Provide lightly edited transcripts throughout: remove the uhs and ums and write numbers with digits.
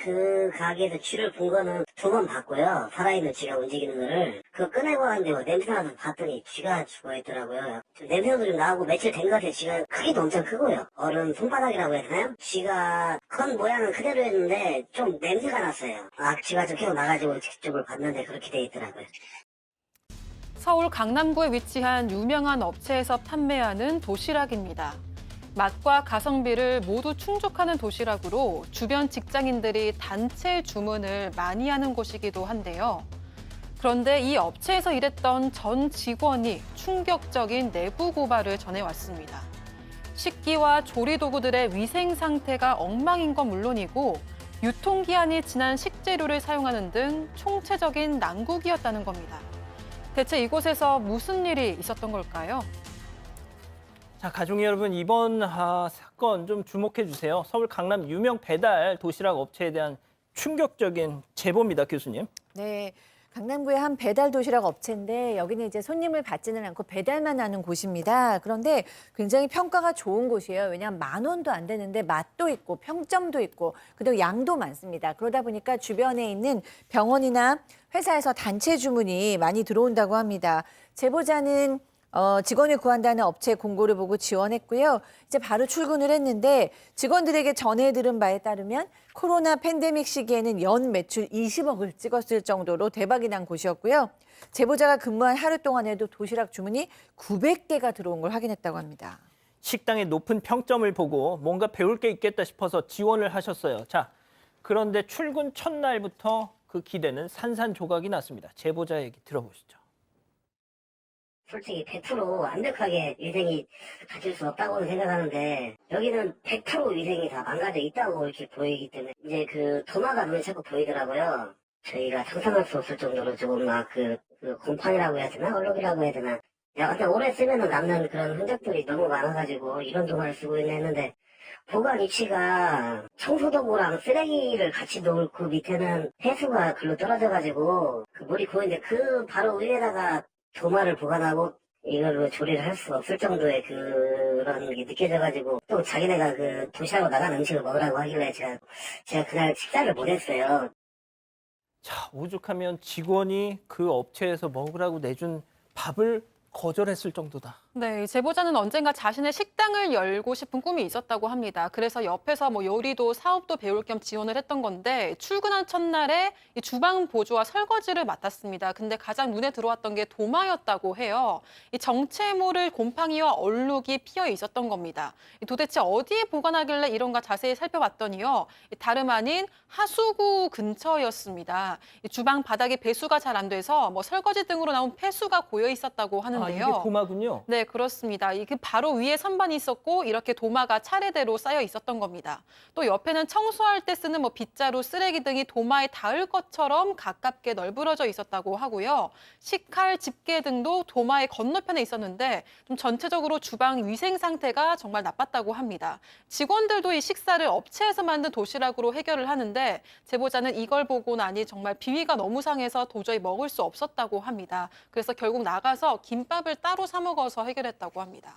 그 가게에서 쥐를 본 거는 2번 봤고요. 살아있는 쥐가 움직이는 거를. 그거 꺼내고 왔는데 뭐 냄새 나서 봤더니 쥐가 죽어있더라고요. 좀 냄새도 좀 나고 며칠 된 것 같아요. 쥐가 크기도 엄청 크고요. 어른 손바닥이라고 해야 되나요? 쥐가 큰 모양은 그대로였는데 좀 냄새가 났어요. 쥐가 좀 계속 나가지고 직접을 봤는데 그렇게 돼 있더라고요. 서울 강남구에 위치한 유명한 업체에서 판매하는 도시락입니다. 맛과 가성비를 모두 충족하는 도시락으로 주변 직장인들이 단체 주문을 많이 하는 곳이기도 한데요. 그런데 이 업체에서 일했던 전 직원이 충격적인 내부 고발을 전해왔습니다. 식기와 조리 도구들의 위생 상태가 엉망인 건 물론이고 유통기한이 지난 식재료를 사용하는 등 총체적인 난국이었다는 겁니다. 대체 이곳에서 무슨 일이 있었던 걸까요? 자, 가족 여러분, 이번 사건 좀 주목해 주세요. 서울 강남 유명 배달 도시락 업체에 대한 충격적인 제보입니다, 교수님. 네, 강남구의 한 배달 도시락 업체인데 여기는 이제 손님을 받지는 않고 배달만 하는 곳입니다. 그런데 굉장히 평가가 좋은 곳이에요. 왜냐하면 10,000원도 안 되는데 맛도 있고 평점도 있고 그리고 양도 많습니다. 그러다 보니까 주변에 있는 병원이나 회사에서 단체 주문이 많이 들어온다고 합니다. 제보자는 직원을 구한다는 업체 공고를 보고 지원했고요. 이제 바로 출근을 했는데 직원들에게 전해 들은 바에 따르면 코로나 팬데믹 시기에는 연 매출 20억을 찍었을 정도로 대박이 난 곳이었고요. 제보자가 근무한 하루 동안에도 도시락 주문이 900개가 들어온 걸 확인했다고 합니다. 식당의 높은 평점을 보고 뭔가 배울 게 있겠다 싶어서 지원을 하셨어요. 자, 그런데 출근 첫날부터 그 기대는 산산조각이 났습니다. 제보자 얘기 들어보시죠. 솔직히 100% 완벽하게 위생이 갖출 수 없다고는 생각하는데 여기는 100% 위생이 다 망가져 있다고 이렇게 보이기 때문에 이제 그 도마가 눈에 자꾸 보이더라고요. 저희가 상상할 수 없을 정도로 조금 막 그 곰팡이라고 해야 되나 얼룩이라고 해야 되나 근데 오래 쓰면은 남는 그런 흔적들이 너무 많아가지고 이런 도마를 쓰고 있는데 보관 위치가 청소도구랑 쓰레기를 같이 놓을 그 밑에는 해수가 글로 떨어져가지고 그 물이 고이는데 그 바로 위에다가 도마를 보관하고 이걸로 조리를 할 수 없을 정도의 그런 게 느껴져가지고 또 자기네가 그 도시락으로 나간 음식을 먹으라고 하길래 제가 그날 식사를 못 했어요. 자, 오죽하면 직원이 그 업체에서 먹으라고 내준 밥을 거절했을 정도다. 네, 제보자는 언젠가 자신의 식당을 열고 싶은 꿈이 있었다고 합니다. 그래서 옆에서 뭐 요리도 사업도 배울 겸 지원을 했던 건데 출근한 첫날에 이 주방 보조와 설거지를 맡았습니다. 근데 가장 눈에 들어왔던 게 도마였다고 해요. 이 정체모를 곰팡이와 얼룩이 피어 있었던 겁니다. 도대체 어디에 보관하길래 이런가 자세히 살펴봤더니요. 다름 아닌 하수구 근처였습니다. 이 주방 바닥에 배수가 잘 안 돼서 뭐 설거지 등으로 나온 폐수가 고여 있었다고 하는데요. 이게 도마군요. 네, 그렇습니다. 이 그 바로 위에 선반이 있었고 이렇게 도마가 차례대로 쌓여 있었던 겁니다. 또 옆에는 청소할 때 쓰는 뭐 빗자루, 쓰레기 등이 도마에 닿을 것처럼 가깝게 널브러져 있었다고 하고요. 식칼, 집게 등도 도마의 건너편에 있었는데 좀 전체적으로 주방 위생 상태가 정말 나빴다고 합니다. 직원들도 이 식사를 업체에서 만든 도시락으로 해결을 하는데 제보자는 이걸 보고 나니 정말 비위가 너무 상해서 도저히 먹을 수 없었다고 합니다. 그래서 결국 나가서 김밥을 따로 사 먹어서 해결했다고 합니다.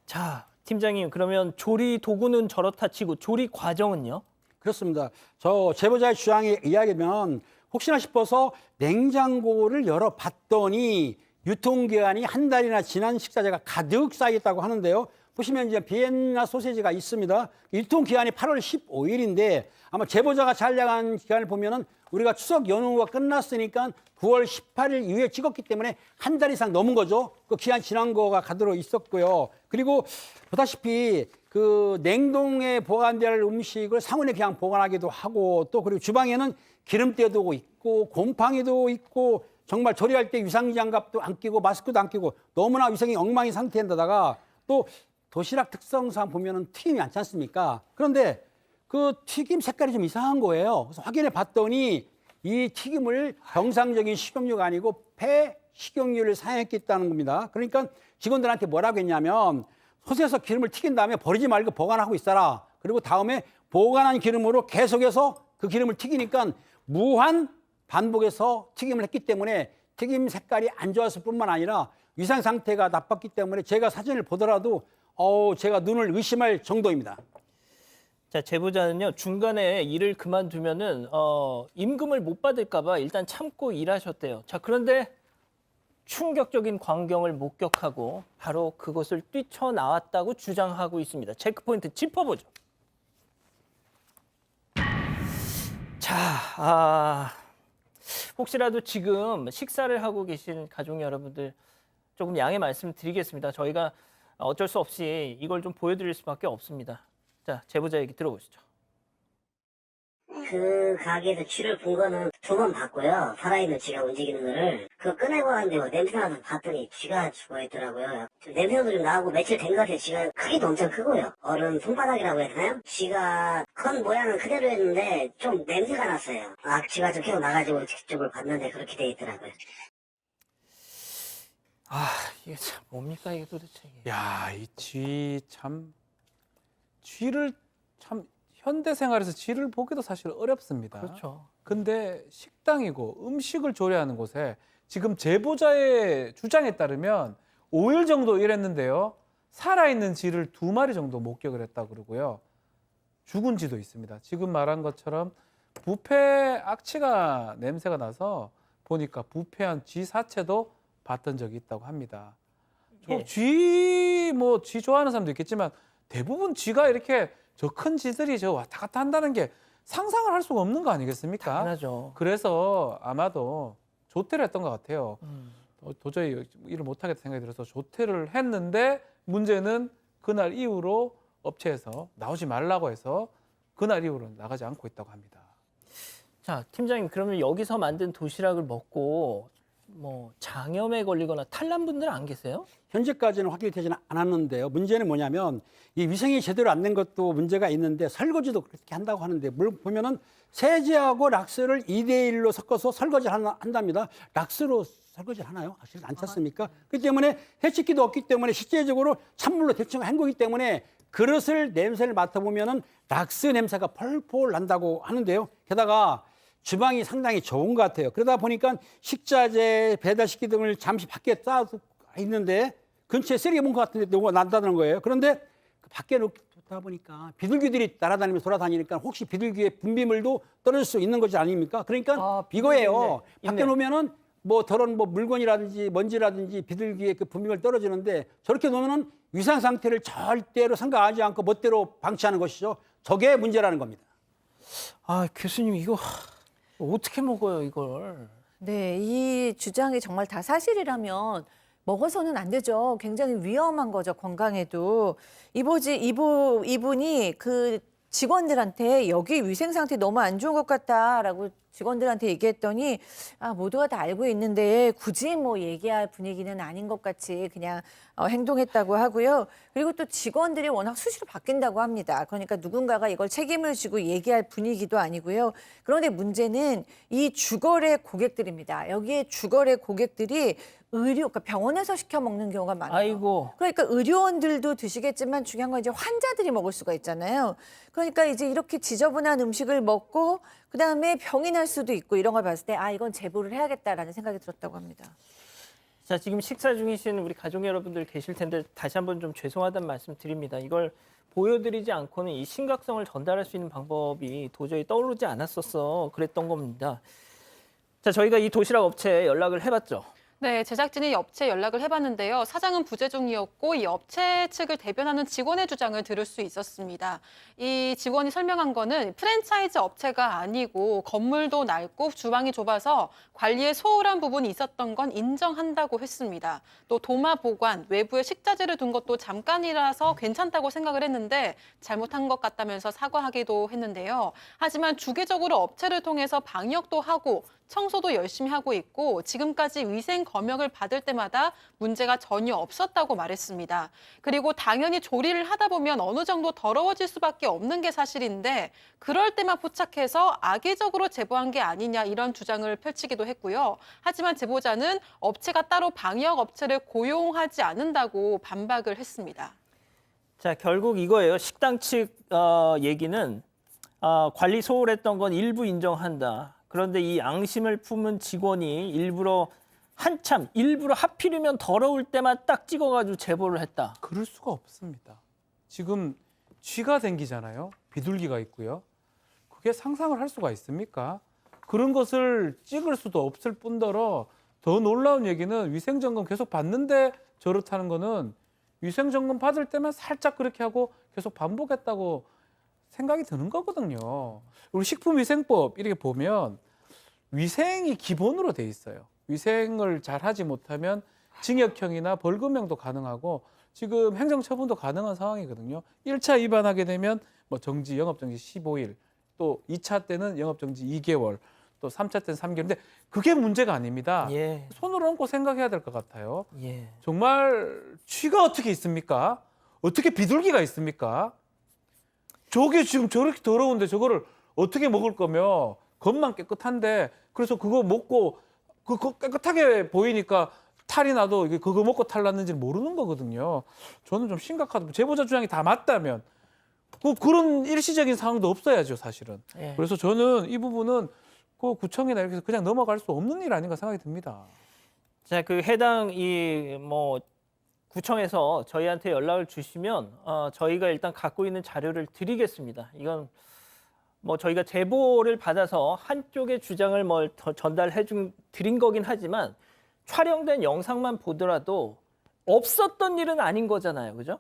자, 팀장님, 그러면 조리 도구는 저렇다 치고 조리 과정은요? 그렇습니다. 저 제보자의 주장에 의하면 혹시나 싶어서 냉장고를 열어봤더니 유통기한이 한 달이나 지난 식자재가 가득 쌓여있다고 하는데요. 보시면 이제 비엔나 소세지가 있습니다. 유통기한이 8월 15일인데 아마 제보자가 촬영한 기간을 보면은 우리가 추석 연휴가 끝났으니까 9월 18일 이후에 찍었기 때문에 한 달 이상 넘은 거죠. 그 기한 지난 거가 가득 있었고요. 그리고 보다시피 그 냉동에 보관될 음식을 상온에 그냥 보관하기도 하고 또 그리고 주방에는 기름때도 있고 곰팡이도 있고 정말 조리할 때 유상장갑도 안 끼고 마스크도 안 끼고 너무나 위생이 엉망인 상태인데다가 또 도시락 특성상 보면은 튀김이 않지 않습니까? 그런데 그 튀김 색깔이 좀 이상한 거예요. 그래서 확인해 봤더니 이 튀김을 정상적인 식용유가 아니고 폐식용유를 사용했다는 겁니다. 그러니까 직원들한테 뭐라고 했냐면 솥에서 기름을 튀긴 다음에 버리지 말고 보관하고 있어라. 그리고 다음에 보관한 기름으로 계속해서 그 기름을 튀기니까 무한 반복해서 튀김을 했기 때문에 튀김 색깔이 안 좋았을 뿐만 아니라 위생 상태가 나빴기 때문에 제가 사진을 보더라도 제가 눈을 의심할 정도입니다. 자, 제보자는요, 중간에 일을 그만두면은 임금을 못 받을까봐 일단 참고 일하셨대요. 자, 그런데 충격적인 광경을 목격하고 바로 그것을 뛰쳐나왔다고 주장하고 있습니다. 체크포인트 짚어보죠. 자, 혹시라도 지금 식사를 하고 계신 가족 여러분들 조금 양해 말씀드리겠습니다. 저희가 어쩔 수 없이 이걸 좀 보여드릴 수밖에 없습니다. 자, 제보자 얘기 들어보시죠. 그 가게에서 쥐를 본 거는 2번 봤고요. 살아있는 쥐가 움직이는 거를. 그거 꺼내고 하는데 뭐 냄새 나서 봤더니 쥐가 죽어있더라고요. 좀 냄새도 좀 나고 며칠 된 것 같아요. 쥐가 크기도 엄청 크고요. 어른 손바닥이라고 해야 되나요? 쥐가 컨 모양은 그대로였는데 좀 냄새가 났어요. 쥐가 좀 계속 나가지고 직접을 봤는데 그렇게 돼 있더라고요. 이게 참 뭡니까 이게 도대체 이게. 야, 이 쥐를 참 현대 생활에서 쥐를 보기도 사실 어렵습니다. 그렇죠. 근데 식당이고 음식을 조리하는 곳에 지금 제보자의 주장에 따르면 5일 정도 일했는데요. 살아있는 쥐를 2마리 정도 목격을 했다고 그러고요. 죽은 쥐도 있습니다. 지금 말한 것처럼 부패 악취가 냄새가 나서 보니까 부패한 쥐 사체도 봤던 적이 있다고 합니다. 예. 쥐 좋아하는 사람도 있겠지만 대부분 쥐가 이렇게 저 큰 쥐들이 저 왔다 갔다 한다는 게 상상을 할 수가 없는 거 아니겠습니까? 당연하죠. 그래서 아마도 조퇴를 했던 것 같아요. 도저히 일을 못하겠다 생각이 들어서 조퇴를 했는데 문제는 그날 이후로 업체에서 나오지 말라고 해서 그날 이후로는 나가지 않고 있다고 합니다. 자, 팀장님, 그러면 여기서 만든 도시락을 먹고 뭐 장염에 걸리거나 탈난 분들은 안 계세요? 현재까지는 확인이 되지는 않았는데요. 문제는 뭐냐면 이 위생이 제대로 안 된 것도 문제가 있는데 설거지도 그렇게 한다고 하는데 보면은 세제하고 락스를 2대1로 섞어서 설거지를 한답니다. 락스로 설거지를 하나요? 사실 않지 않습니까? 그렇기 때문에 해치기도 없기 때문에 실제적으로 찬물로 대충 한 거기 때문에 그릇을 냄새를 맡아보면은 락스 냄새가 펄펄 난다고 하는데요. 게다가 주방이 상당히 좋은 것 같아요. 그러다 보니까 식자재, 배달식기 등을 잠시 밖에 쌓아 있는데 근처에 쓰레기 본 것 같은데 누가 난다는 거예요. 그런데 그 밖에 놓다 보니까 비둘기들이 날아다니면서 돌아다니니까 혹시 비둘기의 분비물도 떨어질 수 있는 것이 아닙니까? 그러니까 이거예요. 밖에 놓으면은 뭐 더러운 뭐 물건이라든지 먼지라든지 비둘기의 그 분비물 떨어지는데 저렇게 놓으면은 위상 상태를 절대로 생각하지 않고 멋대로 방치하는 것이죠. 저게 문제라는 겁니다. 교수님 이거 어떻게 먹어요 이걸? 네, 이 주장이 정말 다 사실이라면 먹어서는 안 되죠. 굉장히 위험한 거죠, 건강에도. 이분이 그 직원들한테 여기 위생 상태 너무 안 좋은 것 같다라고 직원들한테 얘기했더니 모두가 다 알고 있는데 굳이 뭐 얘기할 분위기는 아닌 것 같이 그냥 행동했다고 하고요. 그리고 또 직원들이 워낙 수시로 바뀐다고 합니다. 그러니까 누군가가 이걸 책임을 지고 얘기할 분위기도 아니고요. 그런데 문제는 이 주거래 고객들입니다. 여기에 주거래 고객들이 그러니까 병원에서 시켜 먹는 경우가 많아요. 아이고. 그러니까 의료원들도 드시겠지만 중요한 건 이제 환자들이 먹을 수가 있잖아요. 그러니까 이제 이렇게 지저분한 음식을 먹고 그다음에 병이 날 수도 있고 이런 걸 봤을 때 이건 제보를 해야겠다라는 생각이 들었다고 합니다. 자, 지금 식사 중이신 우리 가족 여러분들 계실 텐데 다시 한번 좀 죄송하다는 말씀 드립니다. 이걸 보여드리지 않고는 이 심각성을 전달할 수 있는 방법이 도저히 떠오르지 않았었어 그랬던 겁니다. 자, 저희가 이 도시락 업체에 연락을 해봤죠. 네, 제작진이 이 업체에 연락을 해봤는데요. 사장은 부재 중이었고 이 업체 측을 대변하는 직원의 주장을 들을 수 있었습니다. 이 직원이 설명한 거는 프랜차이즈 업체가 아니고 건물도 낡고 주방이 좁아서 관리에 소홀한 부분이 있었던 건 인정한다고 했습니다. 또 도마 보관, 외부에 식자재를 둔 것도 잠깐이라서 괜찮다고 생각을 했는데 잘못한 것 같다면서 사과하기도 했는데요. 하지만 주기적으로 업체를 통해서 방역도 하고 청소도 열심히 하고 있고 지금까지 위생 검역을 받을 때마다 문제가 전혀 없었다고 말했습니다. 그리고 당연히 조리를 하다 보면 어느 정도 더러워질 수밖에 없는 게 사실인데 그럴 때만 포착해서 악의적으로 제보한 게 아니냐 이런 주장을 펼치기도 했고요. 하지만 제보자는 업체가 따로 방역 업체를 고용하지 않는다고 반박을 했습니다. 자, 결국 이거예요. 식당 측 얘기는 관리 소홀했던 건 일부 인정한다. 그런데 이 양심을 품은 직원이 일부러 하필이면 더러울 때만 딱 찍어가지고 제보를 했다. 그럴 수가 없습니다. 지금 쥐가 댕기잖아요. 비둘기가 있고요. 그게 상상을 할 수가 있습니까? 그런 것을 찍을 수도 없을 뿐더러 더 놀라운 얘기는 위생점검 계속 받는데 저렇다는 거는 위생점검 받을 때만 살짝 그렇게 하고 계속 반복했다고 생각이 드는 거거든요. 우리 식품위생법 이렇게 보면 위생이 기본으로 돼 있어요. 위생을 잘 하지 못하면 징역형이나 벌금형도 가능하고 지금 행정처분도 가능한 상황이거든요. 1차 위반하게 되면 뭐 정지, 영업정지 15일, 또 2차 때는 영업정지 2개월, 또 3차 때는 3개월. 근데 그게 문제가 아닙니다. 예. 손을 얹고 생각해야 될 것 같아요. 예. 정말 쥐가 어떻게 있습니까? 어떻게 비둘기가 있습니까? 저게 지금 저렇게 더러운데 저거를 어떻게 먹을 거며 겉만 깨끗한데 그래서 그거 먹고 그거 깨끗하게 보이니까 탈이 나도 이게 그거 먹고 탈 났는지 모르는 거거든요. 저는 좀 심각하다. 제보자 주장이 다 맞다면 그런 일시적인 상황도 없어야죠, 사실은. 예. 그래서 저는 이 부분은 그 구청이나 이렇게 해서 그냥 넘어갈 수 없는 일 아닌가 생각이 듭니다. 자, 그 해당 구청에서 저희한테 연락을 주시면 저희가 일단 갖고 있는 자료를 드리겠습니다. 이건 뭐 저희가 제보를 받아서 한쪽의 주장을 전달해 드린 거긴 하지만 촬영된 영상만 보더라도 없었던 일은 아닌 거잖아요, 그죠?